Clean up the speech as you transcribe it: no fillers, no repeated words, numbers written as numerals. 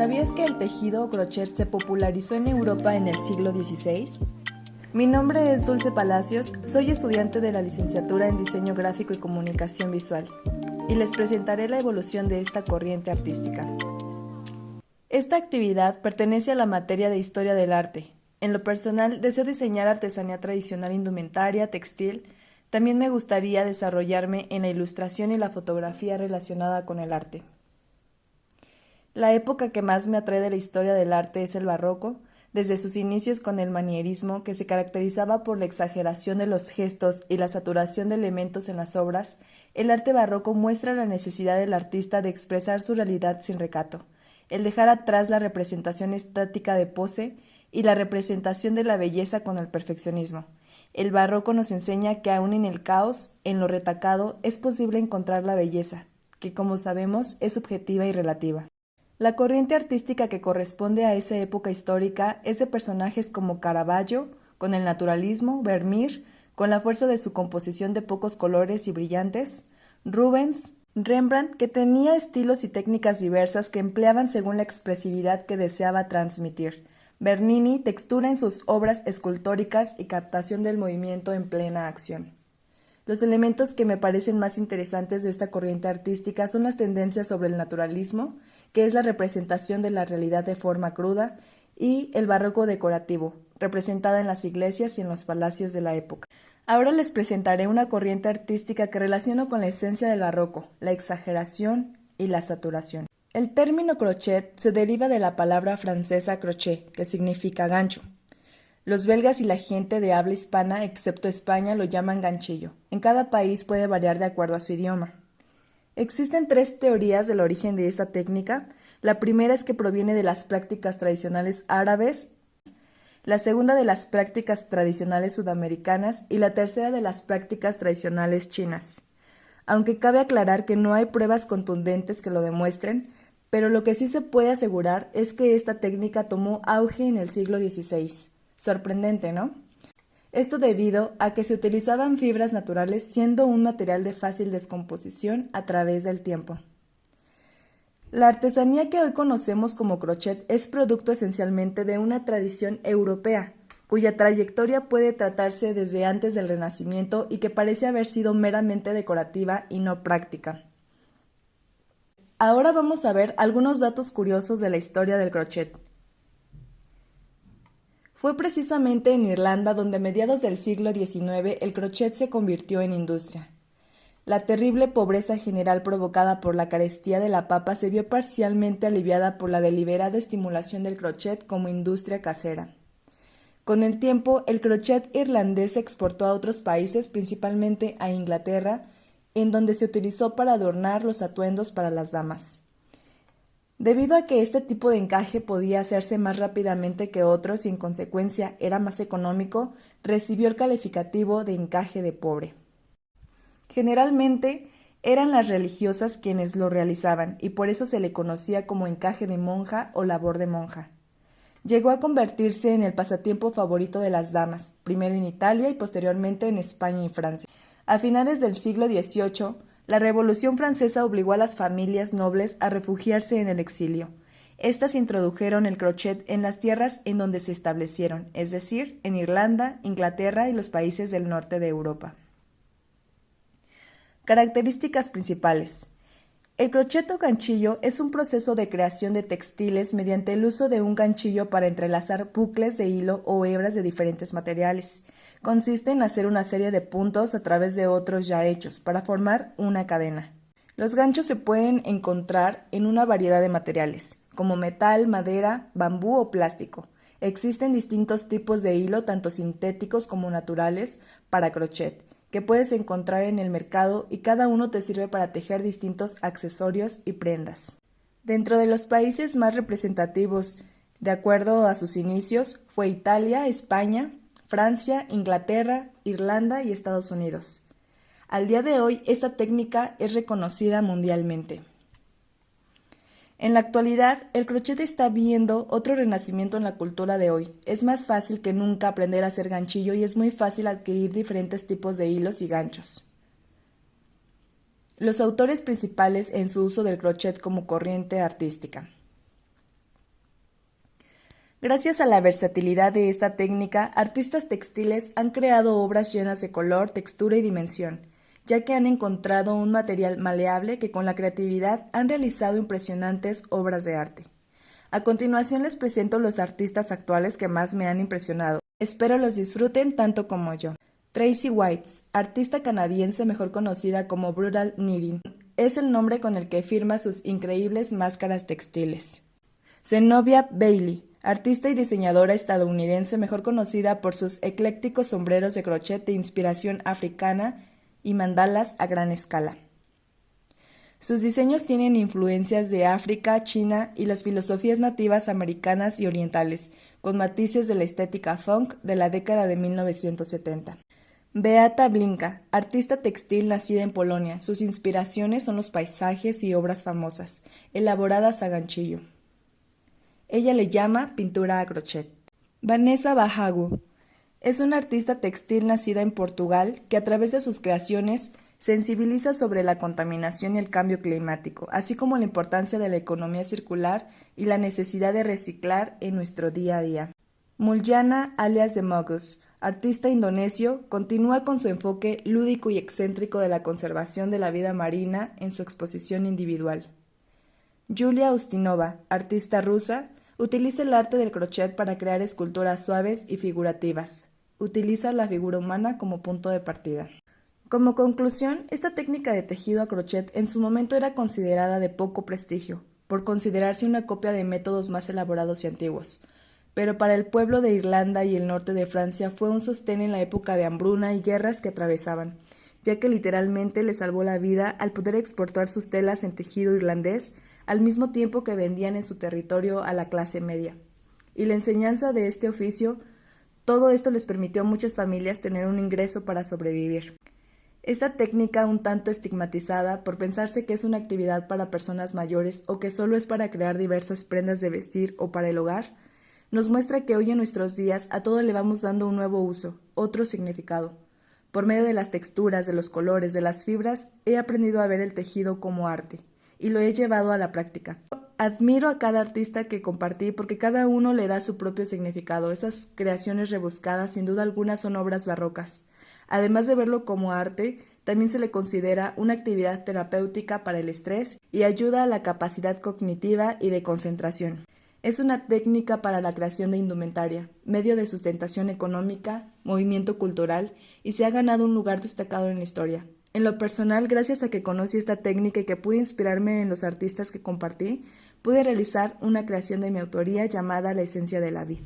¿Sabías que el tejido o crochet se popularizó en Europa en el siglo XVI? Mi nombre es Dulce Palacios, soy estudiante de la licenciatura en Diseño Gráfico y Comunicación Visual, y les presentaré la evolución de esta corriente artística. Esta actividad pertenece a la materia de Historia del Arte. En lo personal, deseo diseñar artesanía tradicional indumentaria, textil. También me gustaría desarrollarme en la ilustración y la fotografía relacionada con el arte. La época que más me atrae de la historia del arte es el barroco, desde sus inicios con el manierismo, que se caracterizaba por la exageración de los gestos y la saturación de elementos en las obras. El arte barroco muestra la necesidad del artista de expresar su realidad sin recato, el dejar atrás la representación estática de pose y la representación de la belleza con el perfeccionismo. El barroco nos enseña que aún en el caos, en lo retacado, es posible encontrar la belleza, que como sabemos es subjetiva y relativa. La corriente artística que corresponde a esa época histórica es de personajes como Caravaggio, con el naturalismo, Vermeer, con la fuerza de su composición de pocos colores y brillantes, Rubens, Rembrandt, que tenía estilos y técnicas diversas que empleaban según la expresividad que deseaba transmitir, Bernini, textura en sus obras escultóricas y captación del movimiento en plena acción. Los elementos que me parecen más interesantes de esta corriente artística son las tendencias sobre el naturalismo, que es la representación de la realidad de forma cruda, y el barroco decorativo, representada en las iglesias y en los palacios de la época. Ahora les presentaré una corriente artística que relaciono con la esencia del barroco, la exageración y la saturación. El término crochet se deriva de la palabra francesa crochet, que significa gancho. Los belgas y la gente de habla hispana, excepto España, lo llaman ganchillo. En cada país puede variar de acuerdo a su idioma. Existen tres teorías del origen de esta técnica. La primera es que proviene de las prácticas tradicionales árabes, la segunda de las prácticas tradicionales sudamericanas y la tercera de las prácticas tradicionales chinas. Aunque cabe aclarar que no hay pruebas contundentes que lo demuestren, pero lo que sí se puede asegurar es que esta técnica tomó auge en el siglo XVI. Sorprendente, ¿no? Esto debido a que se utilizaban fibras naturales siendo un material de fácil descomposición a través del tiempo. La artesanía que hoy conocemos como crochet es producto esencialmente de una tradición europea, cuya trayectoria puede tratarse desde antes del Renacimiento y que parece haber sido meramente decorativa y no práctica. Ahora vamos a ver algunos datos curiosos de la historia del crochet. Fue precisamente en Irlanda donde a mediados del siglo XIX el crochet se convirtió en industria. La terrible pobreza general provocada por la carestía de la papa se vio parcialmente aliviada por la deliberada estimulación del crochet como industria casera. Con el tiempo, el crochet irlandés se exportó a otros países, principalmente a Inglaterra, en donde se utilizó para adornar los atuendos para las damas. Debido a que este tipo de encaje podía hacerse más rápidamente que otros y en consecuencia era más económico, recibió el calificativo de encaje de pobre. Generalmente eran las religiosas quienes lo realizaban y por eso se le conocía como encaje de monja o labor de monja. Llegó a convertirse en el pasatiempo favorito de las damas, primero en Italia y posteriormente en España y Francia. A finales del siglo XVIII, la Revolución Francesa obligó a las familias nobles a refugiarse en el exilio. Estas introdujeron el crochet en las tierras en donde se establecieron, es decir, en Irlanda, Inglaterra y los países del norte de Europa. Características principales. El crochet o ganchillo es un proceso de creación de textiles mediante el uso de un ganchillo para entrelazar bucles de hilo o hebras de diferentes materiales. Consiste en hacer una serie de puntos a través de otros ya hechos para formar una cadena. Los ganchos se pueden encontrar en una variedad de materiales, como metal, madera, bambú o plástico. Existen distintos tipos de hilo, tanto sintéticos como naturales, para crochet, que puedes encontrar en el mercado y cada uno te sirve para tejer distintos accesorios y prendas. Dentro de los países más representativos, de acuerdo a sus inicios, fue Italia, España, Francia, Inglaterra, Irlanda y Estados Unidos. Al día de hoy, esta técnica es reconocida mundialmente. En la actualidad, el crochet está viendo otro renacimiento en la cultura de hoy. Es más fácil que nunca aprender a hacer ganchillo y es muy fácil adquirir diferentes tipos de hilos y ganchos. Los autores principales en su uso del crochet como corriente artística. Gracias a la versatilidad de esta técnica, artistas textiles han creado obras llenas de color, textura y dimensión, ya que han encontrado un material maleable que con la creatividad han realizado impresionantes obras de arte. A continuación les presento los artistas actuales que más me han impresionado. Espero los disfruten tanto como yo. Tracy Whites, artista canadiense mejor conocida como Brutal Knitting, es el nombre con el que firma sus increíbles máscaras textiles. Zenobia Bailey, artista y diseñadora estadounidense mejor conocida por sus eclécticos sombreros de crochet de inspiración africana y mandalas a gran escala. Sus diseños tienen influencias de África, China y las filosofías nativas americanas y orientales, con matices de la estética funk de la década de 1970. Beata Blinka, artista textil nacida en Polonia. Sus inspiraciones son los paisajes y obras famosas, elaboradas a ganchillo. Ella le llama pintura a crochet. Vanessa Bahagu es una artista textil nacida en Portugal que a través de sus creaciones sensibiliza sobre la contaminación y el cambio climático, así como la importancia de la economía circular y la necesidad de reciclar en nuestro día a día. Mulyana alias de Mogus, artista indonesio, continúa con su enfoque lúdico y excéntrico de la conservación de la vida marina en su exposición individual. Yulia Ustinova, artista rusa, utiliza el arte del crochet para crear esculturas suaves y figurativas. Utiliza la figura humana como punto de partida. Como conclusión, esta técnica de tejido a crochet en su momento era considerada de poco prestigio, por considerarse una copia de métodos más elaborados y antiguos. Pero para el pueblo de Irlanda y el norte de Francia fue un sostén en la época de hambruna y guerras que atravesaban, ya que literalmente les salvó la vida al poder exportar sus telas en tejido irlandés al mismo tiempo que vendían en su territorio a la clase media. Y la enseñanza de este oficio, todo esto les permitió a muchas familias tener un ingreso para sobrevivir. Esta técnica, un tanto estigmatizada por pensarse que es una actividad para personas mayores o que solo es para crear diversas prendas de vestir o para el hogar, nos muestra que hoy en nuestros días a todo le vamos dando un nuevo uso, otro significado. Por medio de las texturas, de los colores, de las fibras, he aprendido a ver el tejido como arte, y lo he llevado a la práctica. Admiro a cada artista que compartí porque cada uno le da su propio significado. Esas creaciones rebuscadas, sin duda alguna, son obras barrocas. Además de verlo como arte, también se le considera una actividad terapéutica para el estrés y ayuda a la capacidad cognitiva y de concentración. Es una técnica para la creación de indumentaria, medio de sustentación económica, movimiento cultural y se ha ganado un lugar destacado en la historia. En lo personal, gracias a que conocí esta técnica y que pude inspirarme en los artistas que compartí, pude realizar una creación de mi autoría llamada La esencia de la vid.